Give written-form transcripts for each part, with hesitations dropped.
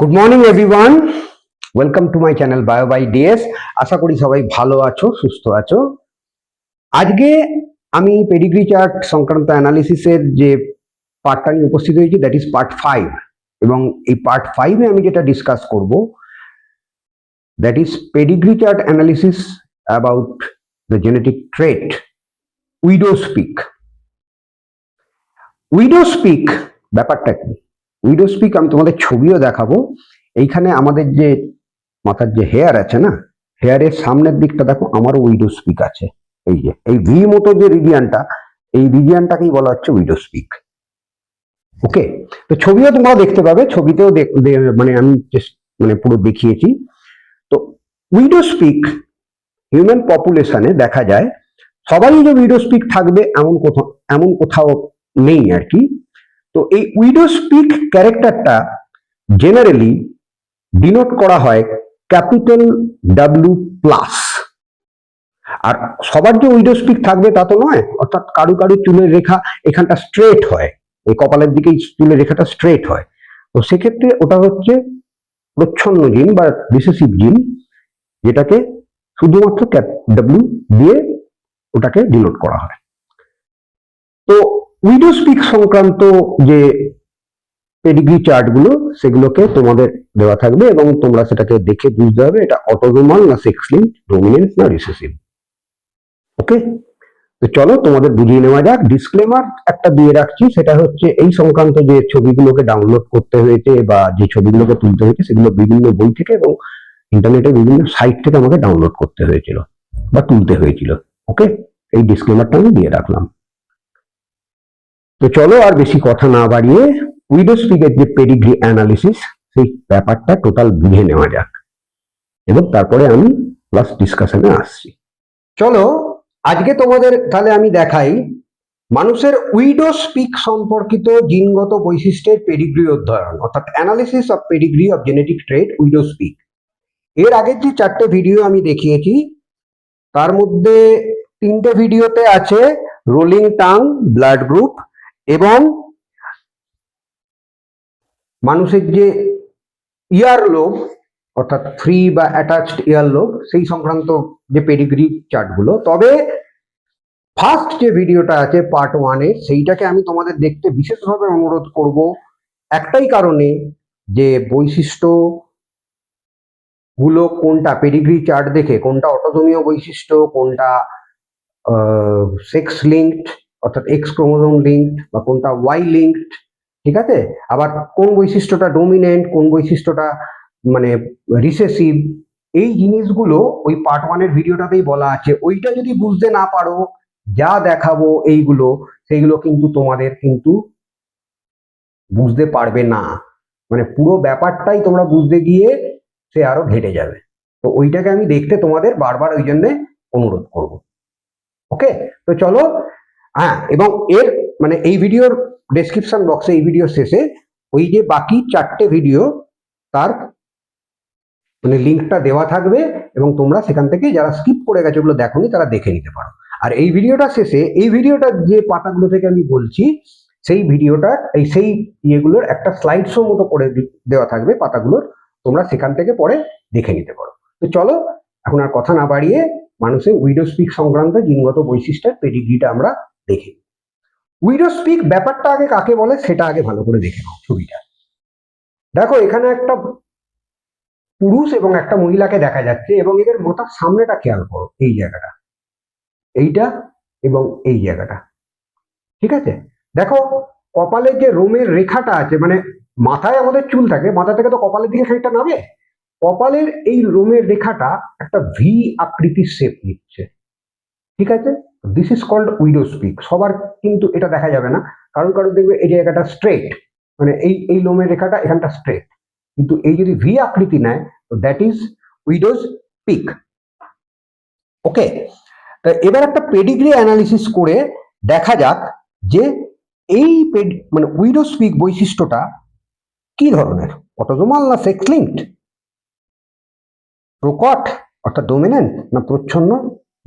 Good morning everyone, welcome to my channel bio by DS. আশা করি সবাই ভালো আছো, সুস্থ আছো। আজকে আমি পেডিগ্রি চার্ট সংক্রান্ত অ্যানালিসিসের যে পার্টটা নিয়ে উপস্থিত হয়েছি, দ্যাট ইজ পার্ট 5। এবং এই পার্ট 5-এ আমি যেটা ডিসকাস করব, that is pedigree chart analysis about the genetic trait widow's peak. Widow's peak ব্যাপারটা কি? উইডোজ পিক আমি তোমাদের ছবিও দেখাবো। এইখানে আমাদের যে মাথার যে হেয়ার আছে না, হেয়ারের সামনের দিকটা দেখো, আমারও উইডোজ পিক আছে। এই যে এই ভি মতো যে রিজিয়ানটা, এই রিজিয়ানটাকেই বলা হচ্ছে উইডোজ পিক। ওকে, তো ছবিও তোমরা দেখতে পাবে, ছবিতেও মানে আমি মানে পুরো দেখিয়েছি। তো উইডোজ পিক হিউম্যান পপুলেশনে দেখা যায়। সবারই যে উইডোজ পিক থাকবে এমন কোথাও নেই আর কি। তো এই উইডোজ পিক ক্যারেক্টারটা জেনারেলি ডিনোট করা হয় ক্যাপিটাল ডাব্লিউ প্লাস। আর সবার যে উইডোজ পিক থাকবে তা তো নয়, অর্থাৎ কারু কারু চুলের রেখা এখানটা স্ট্রেট হয়, এই কপালের দিকে চুলের রেখাটা স্ট্রেট হয়। তো সেক্ষেত্রে ওটা হচ্ছে প্রচ্ছন্ন জিন বা রিসেসিভ জিন, যেটাকে শুধুমাত্র ডাব্লিউ দিয়ে ওটাকে ডিনোট করা হয়। তো উইডোজ পিক সংক্রান্ত যে পেডিগ্রি চার্ট গুলো, সেগুলোকে তোমাদের দেওয়া থাকবে এবং তোমরা সেটাকে দেখে বুঝতে হবে এটা অটোজোমাল না সেক্স লিঙ্কড, ডমিনেন্ট না রিসেসিভ। ওকে, তো চলো তোমাদের বুঝিয়ে নেওয়া যাক। ডিসক্লেমার একটা দিয়ে রাখছি, সেটা হচ্ছে এই সংক্রান্ত যে ছবিগুলোকে ডাউনলোড করতে হয়েছে বা যে ছবিগুলোকে তুলতে হয়েছে, সেগুলো বিভিন্ন বই থেকে এবং ইন্টারনেটে বিভিন্ন সাইট থেকে আমাকে ডাউনলোড করতে হয়েছিল বা তুলতে হয়েছিল। ওকে, এই ডিসক্লেমারটা আমি দিয়ে রাখলাম। তো চলো আর বেশি কথা না বাড়িয়ে উইডোজ পিকের যে পেডিগ্রি অ্যানালিসিস, সেই ব্যাপারটা টোটাল বুঝে নেওয়া যাক এবং তারপরে আমি প্লাস ডিসকাশনে আসছি। চলো আজকে তোমাদের তাহলে আমি দেখাই মানুষের উইডোজ পিক সম্পর্কিত জিনগত বৈশিষ্ট্যের পেডিগ্রি অধ্যয়ন, অর্থাৎ analysis of pedigree of genetic trait widow's peak. এর আগের যে 4টে ভিডিও আমি দেখিয়েছি, তার মধ্যে 3টে ভিডিওতে আছে রোলিং টাং, ব্লাড গ্রুপ এবং মানুষের যে ইয়ার লোব, অর্থাৎ ফ্রি বা অ্যাটাচড ইয়ার লোব, সেই সংক্রান্ত যে পেডিগ্রি চার্টগুলো। তবে ফার্স্ট যে ভিডিওটা আছে পার্ট 1-এর, সেইটাকে আমি তোমাদের দেখতে বিশেষভাবে অনুরোধ করব, একটাই কারণে যে বৈশিষ্ট্য গুলো কোনটা পেডিগ্রি চার্ট দেখে কোনটা অটোজোমীয় বৈশিষ্ট্য, কোনটা সেক্স লিঙ্কড অর্থাৎ এক্স ক্রোমোজোম লিঙ্কড বা কোনটা ওয়াই লিঙ্কড, ঠিক আছে, আবার কোন বৈশিষ্ট্যটা ডমিনেন্ট, কোন বৈশিষ্ট্যটা মানে রিসেসিভ, এই জিনিসগুলো ওই পার্ট 1-এর ভিডিওটাতেই বলা আছে। ওইটা যদি বুঝতে না পারো, যা দেখাবো এইগুলো, সেইগুলো কিন্তু তোমাদের কিন্তু বুঝতে পারবে না, মানে পুরো ব্যাপারটাই তোমরা বুঝতে গিয়ে সে আরো ঘেটে যাবে। তো ওইটাকে আমি দেখতে তোমাদের বারবার ওই জন্য অনুরোধ করব। ওকে, তো চলো। হ্যাঁ, এবং এর মানে এই ভিডিওর ডেসক্রিপশন বক্সে, এই ভিডিওর শেষে ওই যে বাকি 4টে ভিডিও, তার মানে লিঙ্কটা দেওয়া থাকবে এবং তোমরা সেখান থেকে যারা স্কিপ করে গেছে, ওগুলো দেখোনি, তারা দেখে নিতে পারো। আর এই ভিডিওটা শেষে, এই ভিডিওটার যে পাতাগুলো থেকে আমি বলছি, সেই ভিডিওটা সেই ইয়েগুলোর একটা স্লাইড শো মতো করে দেওয়া থাকবে পাতাগুলোর, তোমরা সেখান থেকে পরে দেখে নিতে পারো। তো চলো এখন আর কথা না বাড়িয়ে মানুষের উইডোজ পিক সংক্রান্ত জিনগত বৈশিষ্ট্যের পেডিগ্রিটা আমরা দেখি। উইডোজ পিক ব্যাপারটা আগে কাকে বলে সেটা আগে ভালো করে দেখে নাও। ছবিটা দেখো, এখানে একটা পুরুষ এবং একটা মহিলাকে দেখা যাচ্ছে এবং এদের মাথার সামনেটা খেয়াল করো, এই জায়গাটা, এইটা এবং এই জায়গাটা, ঠিক আছে। দেখো কপালের যে রোমের রেখাটা আছে, মানে মাথায় আমাদের চুল থাকে, মাথা থেকে তো কপালের দিকে খানিকটা নামে, কপালের এই রোমের রেখাটা একটা ভি আকৃতির শেপ নিচ্ছে, ঠিক আছে। This is called widow's peak. সবার কিন্তু এটা দেখা যাবে না, কারণ কারণ দেখবে এই জায়গাটা স্ট্রেট, মানে এই লোমের রেখাটা এখানটা স্ট্রেট, কিন্তু এই যদি ভি আকৃতি নেয়, তো দ্যাট ইজ উইডোজ পিক। ওকে, তা এবার একটা পেডিগ্রি অ্যানালিসিস করে দেখা যাক যে এই মানে উইডোজ পিক বৈশিষ্ট্যটা কি ধরনের, অটোজোমাল না সেক্স লিঙ্কড, প্রকট অর্থাৎ ডমিনেন্ট না প্রচ্ছন্ন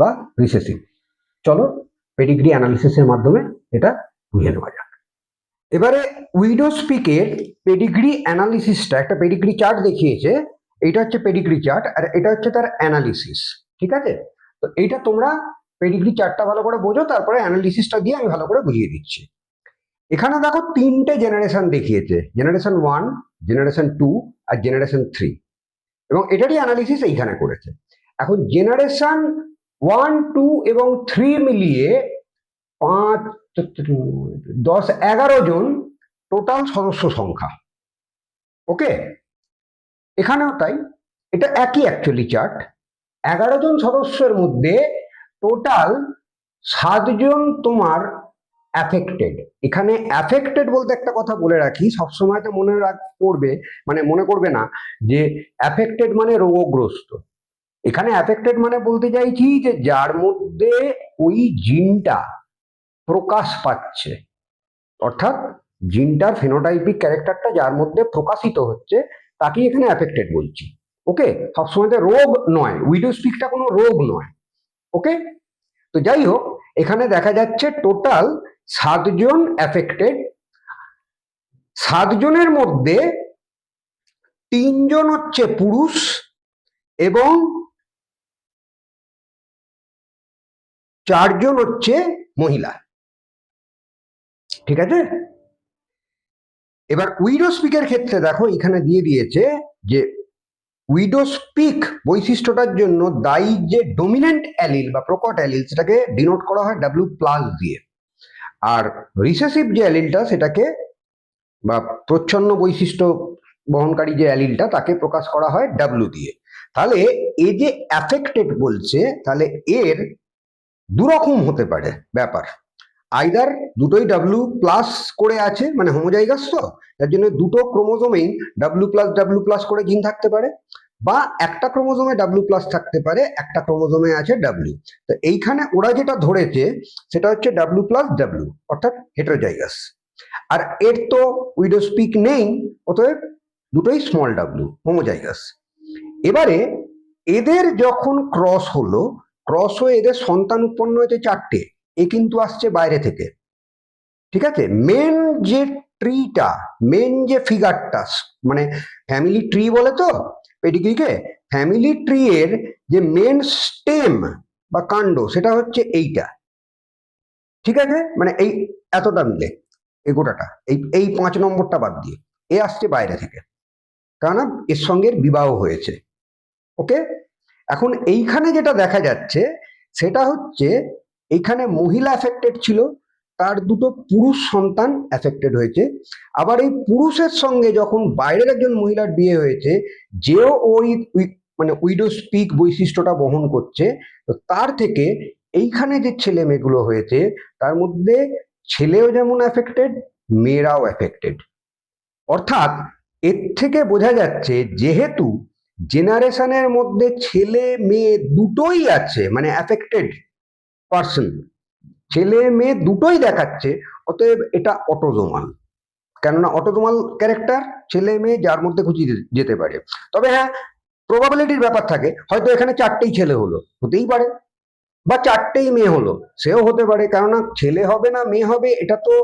বা রিসেসিভ। চলো পেডিগ্রি অ্যানালিসিসের মাধ্যমে এটা বুঝে নেওয়া যাক। এবারে উইডোস্পিকের পেডিগ্রি অ্যানালিসিসটা, একটা পেডিগ্রি চার্ট দেখিয়েছে, এটা হচ্ছে পেডিগ্রি চার্ট আর এটা হচ্ছে তার অ্যানালিসিস। ঠিক আছে, তো এইটা তোমরা পেডিগ্রি চার্টটা ভালো করে বোঝো, তারপরে অ্যানালিসিসটা দিয়ে আমি ভালো করে বুঝিয়ে দিচ্ছি। এখানে দেখো তিনটে জেনারেশন দেখিয়েছে, জেনারেশন 1, জেনারেশন 2 আর জেনারেশন 3, এবং এটারই অ্যানালিসিস এইখানে করেছে। এখন জেনারেশন 1, 2 এবং 3 মিলিয়ে 5, 10, 11 জন টোটাল সদস্য সংখ্যা। ওকে, এখানেও তাই, এটা একই অ্যাকচুয়ালি চার্ট। 11 জন সদস্যের মধ্যে টোটাল 7 জন তোমার অ্যাফেক্টেড। এখানে অ্যাফেক্টেড বলতে একটা কথা বলে রাখি, সবসময় তো মনে করবে না যে অ্যাফেক্টেড মানে রোগগ্রস্ত। এখানে অ্যাফেক্টেড মানে বলতে চাইছি যে যার মধ্যে ওই জিনটা প্রকাশ পাচ্ছে, অর্থাৎ জিনটার ফেনোটাইপিক ক্যারেক্টারটা যার মধ্যে প্রকাশিত হচ্ছে, তাকেই এখানে অ্যাফেক্টেড বলছি। ওকে, সবসময় রোগ নয়, উইডোস্পিকটা কোনো রোগ নয়। ওকে, তো যাই হোক, এখানে দেখা যাচ্ছে টোটাল 7 জন অ্যাফেক্টেড। 7 জনের মধ্যে 3 জন হচ্ছে পুরুষ এবং 4 জন হচ্ছে মহিলা। ঠিক আছে, এবার উইডোস্পিকের ক্ষেত্রে দেখো এখানে দিয়ে দিয়েছে যে উইডোস্পিক বৈশিষ্ট্যটার জন্য দায়ী যে ডোমিনেন্ট অ্যালিল বা প্রকট অ্যালিল, সেটাকে ডিনোট করা হয় W+ দিয়ে, আর রিসেসিভ যে অ্যালিলটা সেটাকে বা প্রচ্ছন্ন বৈশিষ্ট্য বহনকারী যে অ্যালিলটা তাকে প্রকাশ করা হয় W দিয়ে। তাহলে এ যে অ্যাফেক্টেড বলছে, তাহলে এর দুরকম হতে পারে ব্যাপার। আইদার দুটোই W+ করে আছে, মানে হোমোজাইগাস, তো যার জন্য দুটো ক্রোমোজোমেই W+W+ করে জিন থাকতে পারে, বা একটা ক্রোমোজোমে W+ থাকতে পারে, একটা ক্রোমোজোমে আছে W। তো এইখানে ওরা যেটা ধরেছে সেটা হচ্ছে W+W, অর্থাৎ হেটারোজাইগাস। আর এর তো উইডোস্পিক নেই, অতএব দুটোই স্মল w, হোমোজাইগাস। এবারে এদের যখন ক্রস হলো, ক্রস হয়ে এদের সন্তান উৎপন্ন হয়েছে 4টে, এ কিন্তু আসছে বাইরে থেকে। ঠিক আছে, মেন যে ট্রিটা, মেন যে ফিগারটা, মানে ফ্যামিলি ট্রি বলে তো পেডিগ্রিকে, ফ্যামিলি ট্রি এর যে মেন স্টেম বা কাণ্ড, সেটা হচ্ছে এইটা। ঠিক আছে, মানে এই এতটা মিলে এই গোটাটা, এই 5 নম্বরটা বাদ দিয়ে এ আসছে বাইরে থেকে, কারণ এর সঙ্গে বিবাহ হয়েছে। ওকে, এখন এইখানে যেটা দেখা যাচ্ছে সেটা হচ্ছে এইখানে মহিলা অ্যাফেক্টেড ছিল, তার দুটো পুরুষ সন্তান অ্যাফেক্টেড হয়েছে। আবার এই পুরুষের সঙ্গে যখন বাইরের একজন মহিলার বিয়ে হয়েছে, যেও ওই মানে উইডোস্পিক বৈশিষ্ট্যটা বহন করছে, তো তার থেকে এইখানে যে ছেলে মেয়েগুলো হয়েছে তার মধ্যে ছেলেও যেমন অ্যাফেক্টেড, মেয়েরাও অ্যাফেক্টেড। অর্থাৎ এর থেকে বোঝা যাচ্ছে যেহেতু জেনারেশনের মধ্যে ছেলে মেয়ে দুটোই আছে, মানে অ্যাফেক্টেড পার্সন, ছেলে মেয়ে দুটোই দেখাচ্ছে, অতএব এটা অটোজোমাল। কেননা অটোজোমাল ক্যারেক্টার, ছেলে মেয়ে যার মধ্যে খুঁজে যেতে পারে। তবে হ্যাঁ, প্রবাবিলিটির ব্যাপার থাকে, হয়তো এখানে 4টেই ছেলে হলো, হতেই পারে, বা 4টেই মেয়ে হলো, সেও হতে পারে, কেননা ছেলে হবে না মেয়ে হবে এটা তো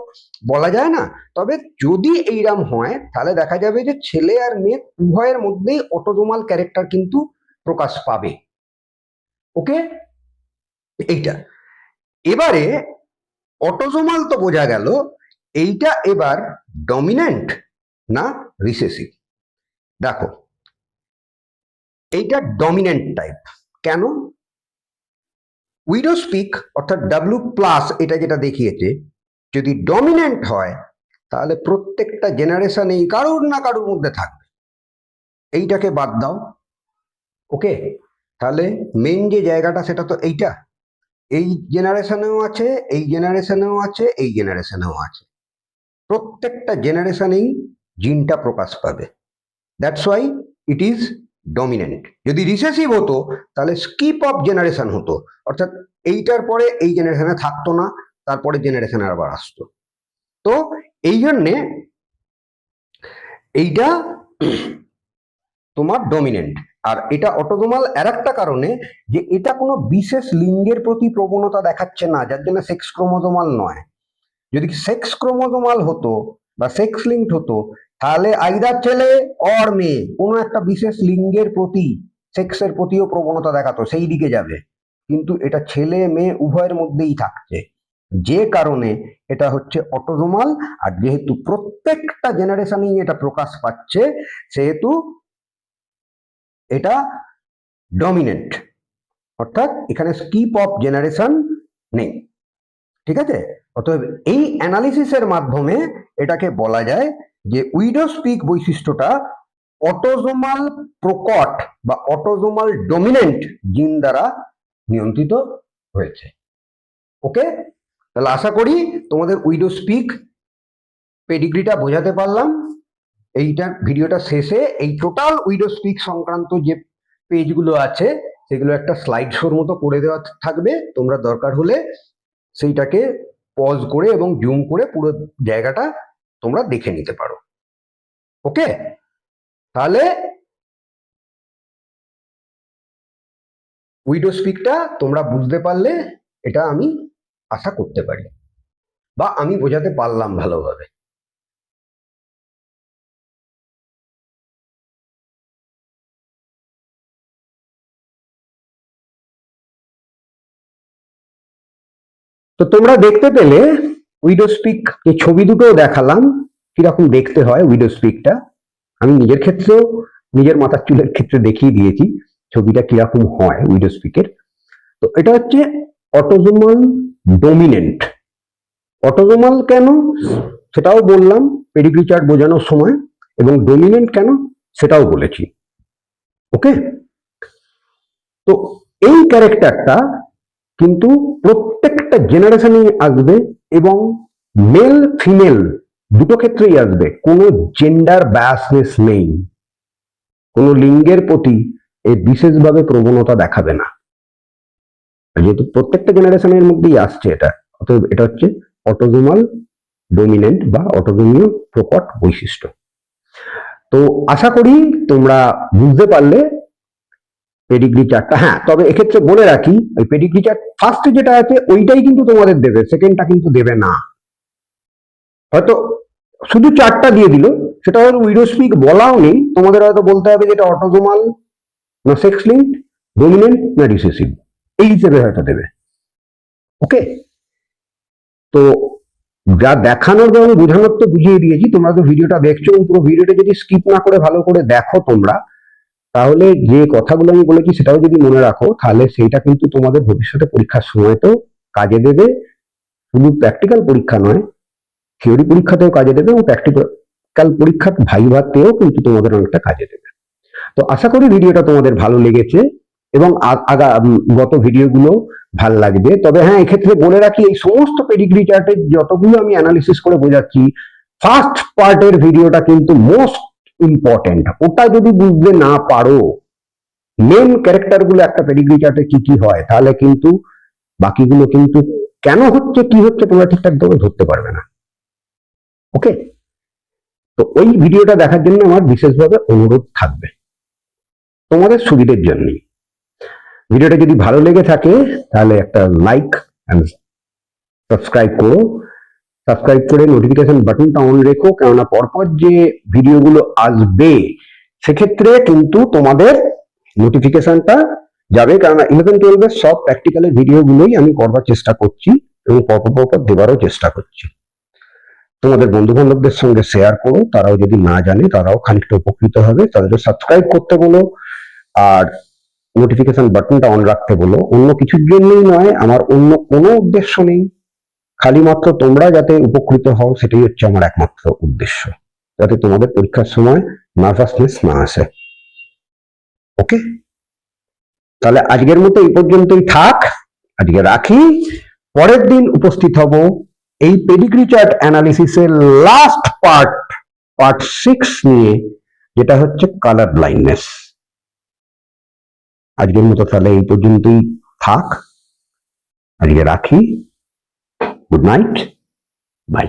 বলা যায় না। তবে যদি এইরকম হয় তাহলে দেখা যাবে যে ছেলে আর মেয়ে উভয়ের মধ্যেই অটোজোমাল ক্যারেক্টার কিন্তু প্রকাশ পাবে। ওকে, এইটা এবারে অটোজোমাল তো বোঝা গেল, এইটা এবার ডমিন্যান্ট না রিসেসিভ। দেখো এইটা ডমিন্যান্ট টাইপ। কেন? উইডোস্পিক অর্থাৎ W+, এটা যেটা দেখিয়েছে, যদি ডমিন্যান্ট হয় তাহলে প্রত্যেকটা জেনারেশনেই কারুর না কারুর মধ্যে থাকবে। এইটাকে বাদ দাও। ওকে, তাহলে মেন যে জায়গাটা সেটা তো এইটা, এই জেনারেশনেও আছে, এই জেনারেশনেও আছে, এই জেনারেশনেও আছে, প্রত্যেকটা জেনারেশনেই জিনটা প্রকাশ পাবে। That's why it is dominant. যদি রিসেসিভ হতো তাহলে স্কিপ অফ জেনারেশন হতো, অর্থাৎ এইটার পরে এই জেনারেশনে থাকতো না, তারপরে জেনারেশনে আবার আসতো। তো এই জন্যে এইটা তোমার ডমিনেন্ট। আর এটা অটোজোমাল আর একটা কারণে, যে এটা কোনো বিশেষ লিঙ্গের প্রতি প্রবণতা দেখাচ্ছে না, যার জন্য সেক্স ক্রোমোজোমাল নয়। যদি সেক্স ক্রোমোজোমাল হতো বা সেক্স লিঙ্কড হতো, তাহলে আইদার ছেলে অর মেয়ে কোনো একটা বিশেষ লিঙ্গের প্রতি, সেক্সের প্রতিও প্রবণতা দেখাতো, সেই দিকে যাবে। কিন্তু এটা ছেলে মেয়ে উভয়ের মধ্যেই থাকছে, যে কারণে এটা হচ্ছে অটোজোমাল। আর যেহেতু প্রত্যেকটা জেনারেশনেই এটা প্রকাশ পাচ্ছে, সেহেতু এটা ডমিনেন্ট, অর্থাৎ এখানে স্কিপ অফ জেনারেশন নেই। ঠিক আছে? অতএব এই অ্যানালিসিসের মাধ্যমে এটাকে বলা যায় যে উইডোজ পিক বৈশিষ্ট্যটা অটোজোমাল প্রকট বা অটোজোমাল ডমিনেন্ট জিন দ্বারা নিয়ন্ত্রিত হয়েছে। ওকে, তাহলে আশা করি তোমাদের উইডোজ পিক পেডিগ্রিটা বোঝাতে পারলাম। এইটা ভিডিওটা শেষে এই টোটাল উইডোজ পিক সংক্রান্ত যে পেজগুলো আছে সেগুলো একটা স্লাইড শোর মতো করে দেওয়া থাকবে, তোমরা দরকার হলে সেইটাকে পজ করে এবং জুম করে পুরো জায়গাটা তোমরা দেখে নিতে পারো। ওকে, তাহলে উইডোজ পিকটা তোমরা বুঝতে পারলে এটা আমি আশা করতে পারি, বা আমি বোঝাতে পারলাম ভালোভাবে। তো তোমরা দেখতে পেলে উইডোজ পিক যে ছবি দুটো দেখালাম কিরকম দেখতে হয় উইডোজ পিকটা। আমি নিজের ক্ষেত্রেও, নিজের মাথার চুলের ক্ষেত্রে দেখিয়ে দিয়েছি ছবিটা কিরকম হয় উইডোজ পিকের। তো এটা হচ্ছে অটোজোমাল ডমিনেন্ট। অটোজোমাল কেন সেটাও বললাম পেডিগ্রি চার্ট বোঝানোর সময়, এবং ডমিনেন্ট কেন সেটাও বলেছি। ওকে, তো এই ক্যারেক্টারটা কিন্তু প্রত্যেকটা জেনারেশনে আসবে এবং মেল ফিমেল দুটো ক্ষেত্রেই আসবে, কোনো জেন্ডার বায়াসনেস নেই, কোনো লিঙ্গের প্রতি এই বিশেষভাবে প্রবণতা দেখাবে না, যেহেতু প্রত্যেকটা জেনারেশনের মধ্যেই আসছে এটা। অতএব এটা হচ্ছে অটোজোমাল ডমিনেন্ট বা অটোজোমীয় প্রকট বৈশিষ্ট্য। তো আশা করি তোমরা বুঝতে পারলে পেডিগ্রি চার্টটা। হ্যাঁ, তবে এক্ষেত্রে বলে রাখি ওই পেডিগ্রি চার্ট ফার্স্টে যেটা আছে ওইটাই কিন্তু তোমাদের দেবে, সেকেন্ডটা কিন্তু দেবে না। হয়তো শুধু চার্টটা দিয়ে দিল, সেটা হয়তো উইডোজ পিক বলাও নেই, তোমাদের হয়তো বলতে হবে যেটা অটোজোমাল না সেক্স লিঙ্কড, ডমিনেন্ট না রিসেসিভ, এই হিসেবে হয়তো দেবে। ওকে, তো যা দেখানোর এবং বোঝানোর তো বুঝিয়ে দিয়েছি, তোমরা তো ভিডিওটা দেখছো, পুরো ভিডিওটা যদি স্কিপ না করে ভালো করে দেখো তোমরা, তাহলে যে কথাগুলো আমি বলেছি সেটাও যদি মনে রাখো, তাহলে সেইটা কিন্তু তোমাদের ভবিষ্যতে পরীক্ষার সময় তো কাজে দেবে। শুধু প্র্যাকটিক্যাল পরীক্ষা নয়, থিওরি পরীক্ষাতেও কাজে দেবে, এবং প্র্যাকটিক্যাল পরীক্ষা ভাইভাতেও কিন্তু তোমাদের অনেকটা কাজে দেবে। তো আশা করি ভিডিওটা তোমাদের ভালো লেগেছে এবং গত ভিডিওগুলো ভাল লাগবে। তবে হ্যাঁ, এক্ষেত্রে বলে রাখি এই সমস্ত পেডিগ্রি চার্টের যতগুলো আমি অ্যানালিসিস করে বোঝাচ্ছি, ফার্স্ট পার্টের ভিডিওটা কিন্তু মোস্ট ইম্পর্টেন্ট। ওটা যদি বুঝতে না পারো মেন ক্যারেক্টার গুলো একটা পেডিগ্রি চার্টে কি কি হয়, তাহলে কিন্তু বাকিগুলো কিন্তু কেন হচ্ছে কি হচ্ছে তোমরা ঠিকঠাক ধরতে পারবে না। ওকে, তো ওই ভিডিওটা দেখার জন্য আমার বিশেষভাবে অনুরোধ থাকবে তোমাদের সুবিধের জন্যই। ভিডিওটা যদি ভালো লেগে থাকে তাহলে একটা লাইক এন্ড সাবস্ক্রাইব করো, সাবস্ক্রাইব করে নোটিফিকেশন বাটনটা অন রেখো, কেননা পরপর যে ভিডিওগুলো আসবে সেক্ষেত্রে কিন্তু তোমাদের নোটিফিকেশনটা যাবে, কারণ 11-12 সব প্র্যাকটিক্যালের ভিডিওগুলোই আমি করবার চেষ্টা করছি এবং পরপর দেওয়ারও চেষ্টা করছি। তোমাদের বন্ধু বান্ধবদের সঙ্গে শেয়ার করো, তারাও যদি না জানে তারাও খানিকটা উপকৃত হবে। তাদেরকে সাবস্ক্রাইব করতে বলো আর নোটিফিকেশন বাটনটা অন রাখতে বলো। অন্য কিছুর জন্যই নয়, আমার অন্য কোনো উদ্দেশ্য নেই, খালি মাত্র তোমরা যাতে উপকৃত হও সেটাই হচ্ছে আমার একমাত্র উদ্দেশ্য, যাতে তোমাদের পরীক্ষার সময় নার্ভাসনেস না আসে। ওকে, তাহলে আজকের মতো এই পর্যন্তই থাক, আজকে রাখি। পরের দিন উপস্থিত হব এই পেডিগ্রি চার্ট অ্যানালিসিসের লাস্ট পার্ট 6 নিয়ে, যেটা হচ্ছে কালার ব্লাইন্ডনেস। আজকের মতো তাহলে এই পর্যন্তই থাক, আজকে রাখি। Good night, by.